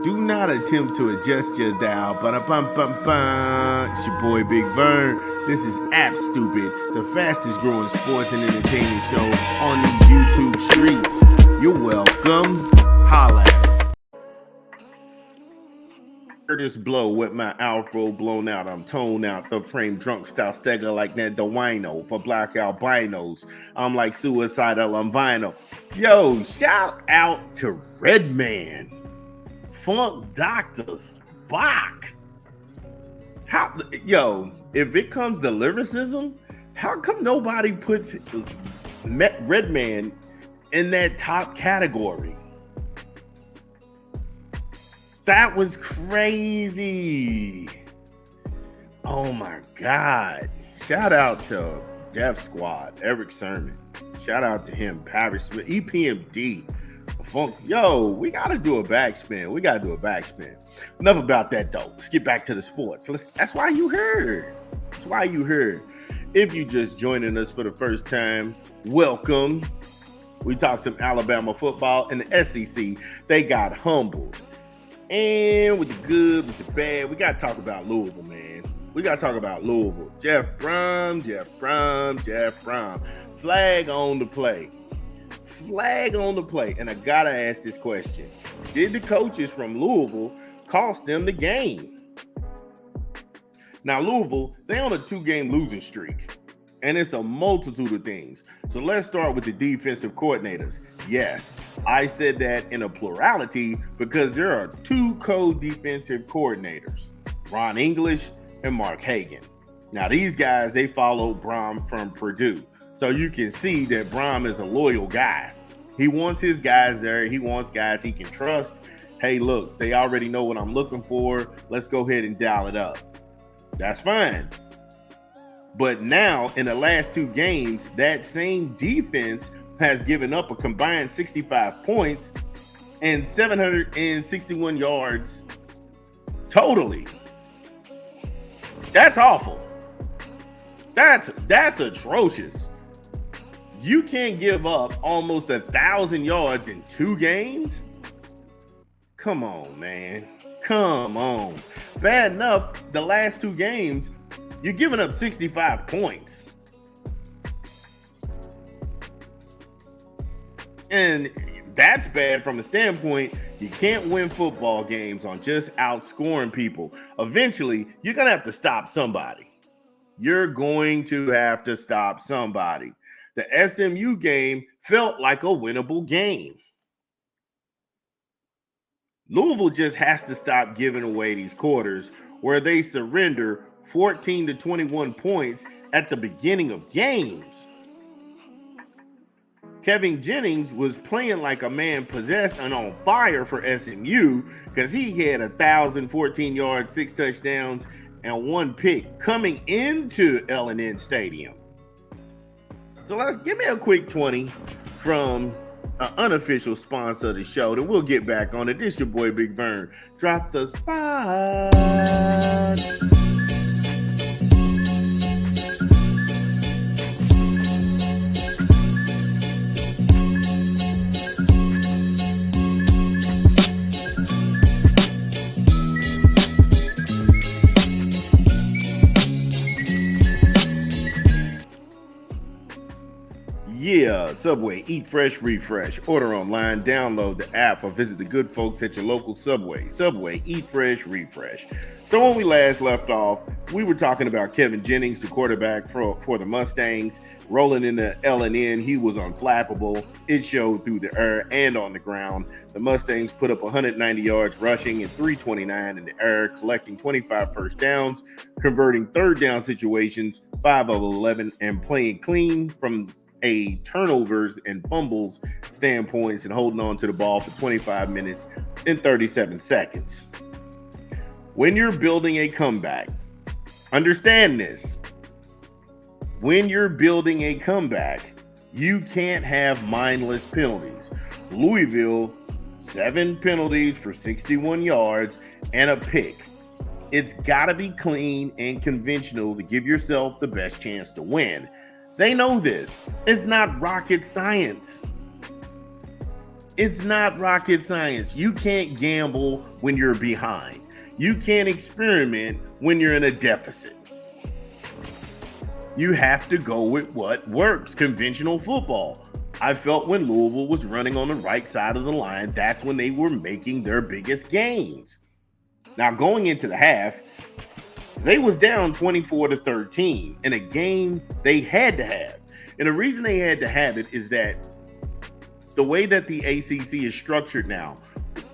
Do not attempt to adjust your dial. Ba-da-bum-bum-bum. It's your boy Big Vern. This is App Stupid, the fastest growing sports and entertainment show on these YouTube streets. You're welcome. Holla at us. Curtis Blow with my outro blown out. I'm toned out, the frame drunk style stagger like that the wino for black albinos. I'm like suicidal on vinyl. Yo, shout out to Redman. Funk Dr. Spock. If it comes to lyricism, how come nobody puts Redman in that top category? That was crazy. Oh my God. Shout out to Def Squad, Eric Sermon. Shout out to him, Paris Smith, EPMD. We got to do a backspin. Enough about that, though. Let's get back to the sports. That's why you heard. If you just joining us for the first time, welcome. We talked some Alabama football and the SEC. They got humbled. And with the good, with the bad, we got to talk about Louisville, man. Jeff Brom. Flag on the play. And I got to ask this question. Did the coaches from Louisville cost them the game? Now, Louisville, they on a 2-game losing streak. And it's a multitude of things. So let's start with the defensive coordinators. Yes, I said that in a plurality because there are 2 co-defensive coordinators, Ron English and Mark Hagan. Now, these guys, they follow Brom from Purdue. So you can see that Brom is a loyal guy. He wants his guys there. He wants guys he can trust. Hey, look, they already know what I'm looking for. Let's go ahead and dial it up. That's fine. But now, in the last 2 games, that same defense has given up a combined 65 points and 761 yards totally. That's awful. That's atrocious. You can't give up almost 1,000 yards in 2 games? Come on, man. Come on. Bad enough, the last 2 games, you're giving up 65 points. And that's bad from the standpoint you can't win football games on just outscoring people. Eventually, you're going to have to stop somebody. The SMU game felt like a winnable game. Louisville just has to stop giving away these quarters where they surrender 14 to 21 points at the beginning of games. Kevin Jennings was playing like a man possessed and on fire for SMU because he had 1,014 yards, 6 touchdowns, and 1 pick coming into L&N Stadium. So let's give me a quick 20 from an unofficial sponsor of the show, then we'll get back on it. This your boy Big Vern. Drop the spot. Yeah, Subway, eat fresh, refresh. Order online, download the app, or visit the good folks at your local Subway. Subway, eat fresh, refresh. So when we last left off, we were talking about Kevin Jennings, the quarterback for the Mustangs, rolling into L&N. He was unflappable. It showed through the air and on the ground. The Mustangs put up 190 yards rushing and 329 in the air, collecting 25 first downs, converting third down situations, 5 of 11, and playing clean from a turnovers and fumbles standpoints and holding on to the ball for 25 minutes and 37 seconds. When you're building a comeback, understand this. When you're building a comeback, you can't have mindless penalties. Louisville, 7 penalties for 61 yards and a pick. It's got to be clean and conventional to give yourself the best chance to win. They know this. It's not rocket science. It's not rocket science. You can't gamble when you're behind. You can't experiment when you're in a deficit. You have to go with what works, conventional football. I felt when Louisville was running on the right side of the line, that's when they were making their biggest gains. Now, going into the half, they was down 24-13 in a game they had to have. And the reason they had to have it is that the way that the ACC is structured now,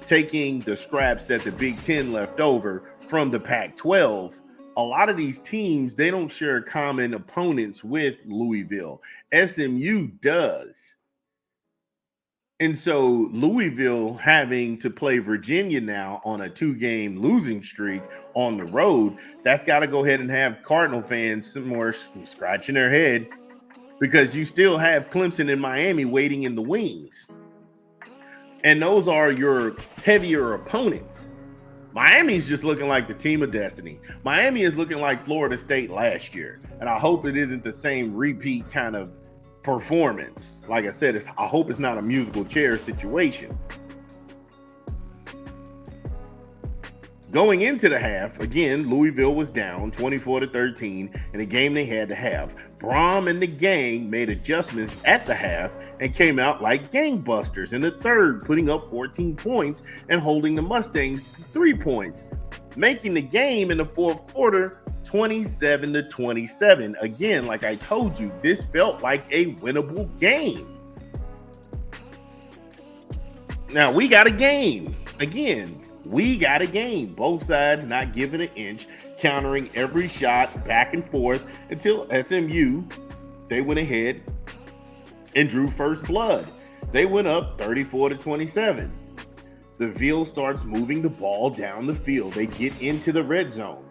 taking the scraps that the Big Ten left over from the Pac-12, a lot of these teams, they don't share common opponents with Louisville. SMU does. And so Louisville having to play Virginia now on a 2-game losing streak on the road, that's got to go ahead and have Cardinal fans some more scratching their head, because you still have Clemson and Miami waiting in the wings. And those are your heavier opponents. Miami's just looking like the team of destiny. Miami is looking like Florida State last year. And I hope it isn't the same repeat kind of performance. Like I said, I hope it's not a musical chair situation. Going into the half, again, Louisville was down 24-13 in a game they had to have. Brom and the gang made adjustments at the half and came out like gangbusters in the third, putting up 14 points and holding the Mustangs to 3 points, making the game in the fourth quarter 27-27. Again, like I told you, this felt like a winnable game. Now, we got a game. Again, we got a game. Both sides not giving an inch, countering every shot back and forth until SMU, they went ahead and drew first blood. They went up 34-27. The Ville starts moving the ball down the field. They get into the red zone,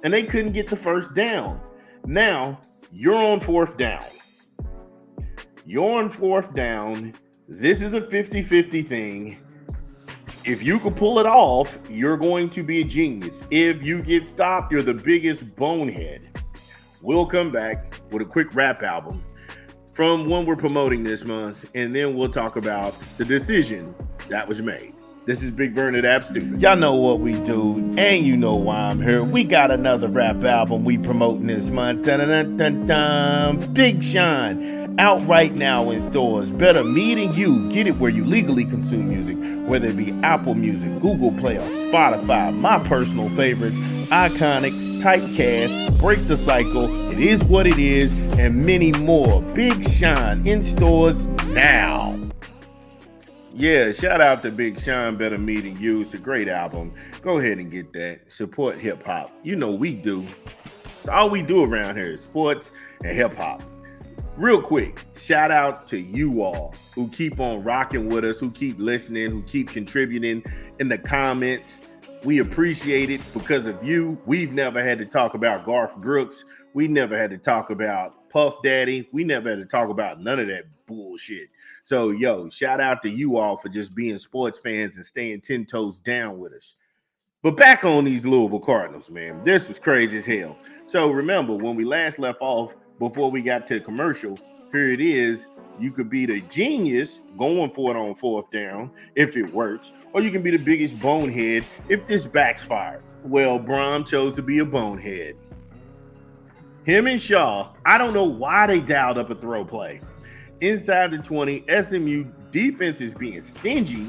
and they couldn't get the first down. Now, you're on fourth down. You're on fourth down. This is a 50-50 thing. If you can pull it off, you're going to be a genius. If you get stopped, you're the biggest bonehead. We'll come back with a quick rap album from one we're promoting this month, and then we'll talk about the decision that was made. This is Big Vern at App Studio. Y'all know what we do, and you know why I'm here. We got another rap album we promoting this month. Dun-dun-dun-dun-dun. Big Sean, out right now in stores. Better Me Than You. Get it where you legally consume music, whether it be Apple Music, Google Play, or Spotify. My personal favorites, Iconic, Typecast, Break the Cycle, It Is What It Is, and many more. Big Sean in stores now. Yeah, shout out to Big Sean, Better Me Than You. It's a great album. Go ahead and get that. Support hip hop. You know we do. It's all we do around here is sports and hip hop. Real quick, shout out to you all who keep on rocking with us, who keep listening, who keep contributing in the comments. We appreciate it. Because of you, we've never had to talk about Garth Brooks. We never had to talk about Puff Daddy. We never had to talk about none of that bullshit. So, yo, shout out to you all for just being sports fans and staying 10 toes down with us. But back on these Louisville Cardinals, man, this was crazy as hell. So remember, when we last left off, before we got to the commercial, here it is. You could be the genius going for it on fourth down if it works, or you can be the biggest bonehead if this backfires. Well, Brom chose to be a bonehead. Him and Shaw, I don't know why they dialed up a throw play. Inside the 20, SMU defense is being stingy.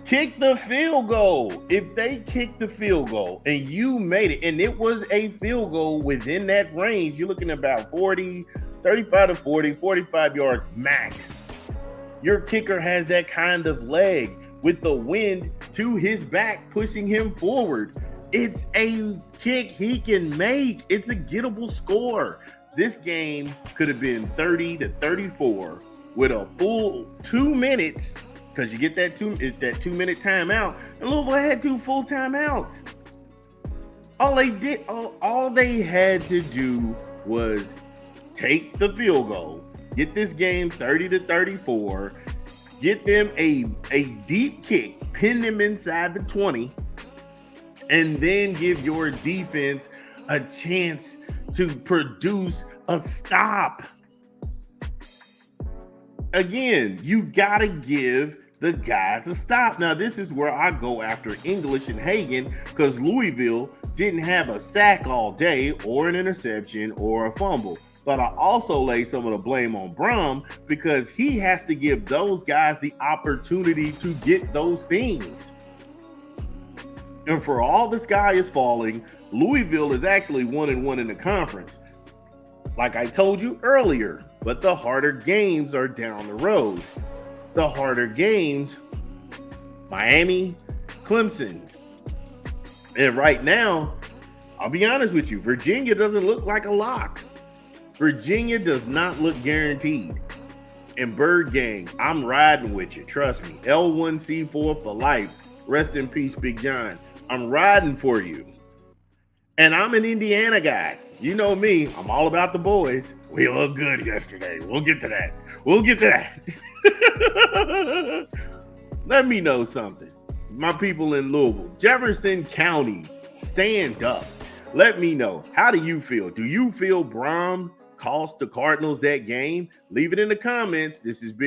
Kick the field goal. If they kick the field goal and you made it, and it was a field goal within that range, you're looking at about 35 to 40, 45 yards max. Your kicker has that kind of leg with the wind to his back, pushing him forward. It's a kick he can make. It's a gettable score. This game could have been 30-34 with a full 2 minutes, because you get that 2-minute timeout, and Louisville had 2 full timeouts. All they had to do was take the field goal, get this game 30-34, get them a deep kick, pin them inside the 20, and then give your defense a chance to produce a stop. Again, you got to give the guys a stop. Now, this is where I go after English and Hagan because Louisville didn't have a sack all day or an interception or a fumble. But I also lay some of the blame on Brom because he has to give those guys the opportunity to get those things. And for all the sky is falling, Louisville is actually 1-1 in the conference. Like I told you earlier, but the harder games are down the road. The harder games, Miami, Clemson. And right now, I'll be honest with you, Virginia doesn't look like a lock. Virginia does not look guaranteed. And Bird Gang, I'm riding with you. Trust me. L1C4 for life. Rest in peace, Big John. I'm riding for you. And I'm an Indiana guy. You know me. I'm all about the boys. We looked good yesterday. We'll get to that. Let me know something. My people in Louisville, Jefferson County, stand up. Let me know. How do you feel? Do you feel Brom cost the Cardinals that game? Leave it in the comments. This is Big.